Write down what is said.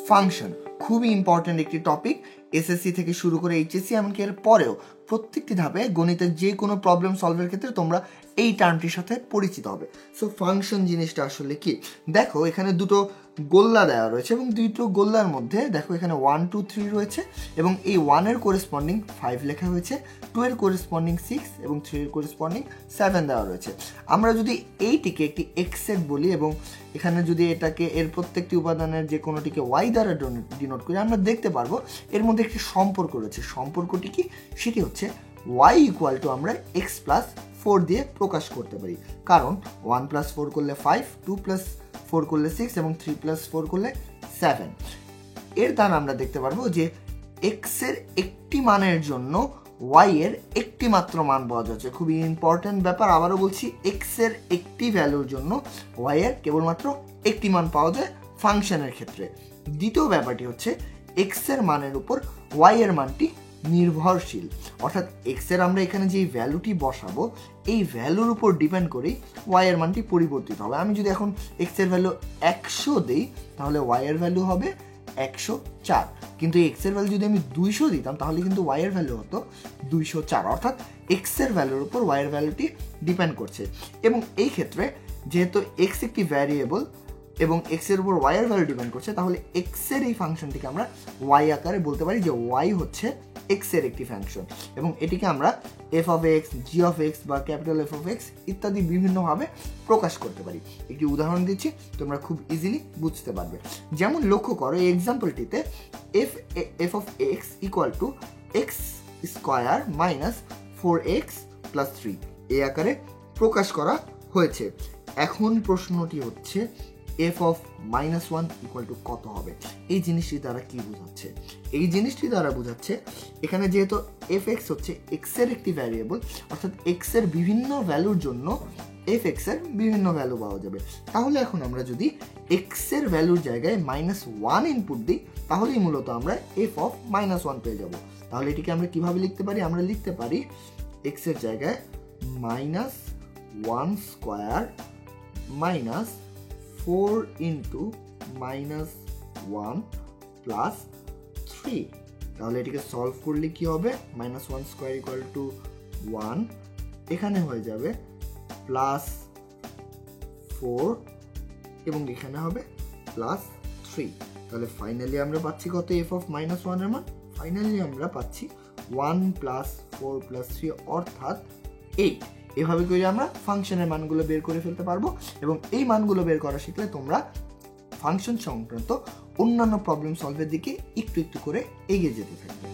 Function খুবই important একটি topic, SSC থেকে শুরু করে এইচএসসি এমনকি এর পরেও প্রত্যেকটি ধাপে গণিতের যে কোনো প্রবলেম সলভের ক্ষেত্রে তোমরা এই টার্মটির সাথে পরিচিত হবে। সো ফাংশন জিনিসটা আসলে কি, দেখো এখানে দুটো গোল্লা দেওয়া রয়েছে এবং দুটো গোল্লার মধ্যে দেখো এখানে 1 2 3 রয়েছে এবং এই 1 এর করেসপন্ডিং 5 লেখা হয়েছে, 2 এর করেসপন্ডিং 6 এবং 3 এর করেসপন্ডিং 7 দেওয়া রয়েছে। আমরা যদি এইটিকে একটি এক্স সেট বলি এবং এখানে যদি এটাকে এর প্রত্যেকটি উপাদানের যে কোনোটিকে ওয়াই দ্বারা ডিনোট করি, আমরা দেখতে পারবো এর মধ্যে একটি সম্পর্ক রয়েছে। সম্পর্কটি কি, সেটি হচ্ছে y ইকুয়াল টু আমরা x প্লাস 4 দিয়ে প্রকাশ করতে পারি, কারণ 1 প্লাস 4 করলে 5, 2 প্লাস 4 করলে 6 এবং 3 প্লাস 4 করলে 7। এর দ্বারা আমরা দেখতে পারবো যে x এর একটি মানের জন্য y এর একটি মাত্র মান পাওয়া যাচ্ছে। খুবই ইম্পর্টেন্ট ব্যাপার, আবারও বলছি, x এর একটি ভ্যালুর জন্য y এর কেবলমাত্র একটি মান পাওয়া যায় ফাংশনের ক্ষেত্রে। দ্বিতীয় ব্যাপারটি হচ্ছে x এর মানের উপর y এর মানটি নির্ভরশীল, অর্থাৎ x এর আমরা এখানে যে ভ্যালুটি বসাবো এই ভ্যালুর উপর ডিপেন্ড করেই y এর মানটি পরিবর্তিত হবে। আমি যদি এখন x এর ভ্যালু 100 দিই তাহলে y এর ভ্যালু হবে 104, কিন্তু x এর ভ্যালু যদি আমি 200 দিতাম তাহলে কিন্তু y এর ভ্যালু হতো 204, অর্থাৎ x এর ভ্যালুর উপর y এর ভ্যালুটি ডিপেন্ড করছে। এবং এই ক্ষেত্রে যেহেতু x একটি ভ্যারিয়েবল এবং x এর উপর y এর ভ্যালু ডিপেন্ড করছে, তাহলে x এর এই ফাংশনটিকে আমরা y আকারে বলতে পারি যে y হচ্ছে x এর একটি ফাংশন এবং এটিকে আমরা f of x, g of x বা ক্যাপিটাল F of x ইত্যাদি বিভিন্নভাবে প্রকাশ করতে পারি। একটি উদাহরণ দিচ্ছি, তোমরা খুব ইজিলি বুঝতে পারবে। যেমন লক্ষ্য করো এই এক্সাম্পলটিতে f of x equal to x square minus 4x plus 3 এই আকারে প্রকাশ করা হয়েছে। এখন প্রশ্নটি হচ্ছে f of -1 ইকুয়াল টু কত হবে? এই জিনিসটি দ্বারা কি বোঝাচ্ছে? এই জিনিসটি দ্বারা বোঝাচ্ছে এখানে যেহেতু fx হচ্ছে x এর একটি ভ্যারিয়েবল, অর্থাৎ x এর বিভিন্ন ভ্যালুর জন্য fx এর বিভিন্ন ভ্যালু পাওয়া যাবে। তাহলে এখন আমরা যদি x এর ভ্যালুর জায়গায় -1 ইনপুট দিই তাহলেই মূলত আমরা f of -1 পেয়ে যাব। তাহলে এটিকে আমরা কিভাবে লিখতে পারি? আমরা লিখতে পারি x এর জায়গায় -1 স্কোয়ার মাইনাস 4 ইন্টু -1 প্লাস 3। তাহলে এটিকে সলভ করলে কি হবে? -1 স্কোয়ার ইকুয়াল টু 1, এখানে হয়ে যাবে প্লাস 4 এবং এখানে হবে প্লাস 3। তাহলে ফাইনালি আমরা পাচ্ছি কত? f of -1 এর মান ফাইনালি আমরা পাচ্ছি 1 প্লাস 4 প্লাস 3 অর্থাৎ 8। এভাবে করে আমরা ফাংশনের মানগুলো বের করে ফেলতে পারবো এবং এই মানগুলো বের করা শিখলে তোমরা ফাংশন সংক্রান্ত অন্যান্য প্রবলেম সলভের দিকে একটু একটু করে এগিয়ে যেতে থাকবে।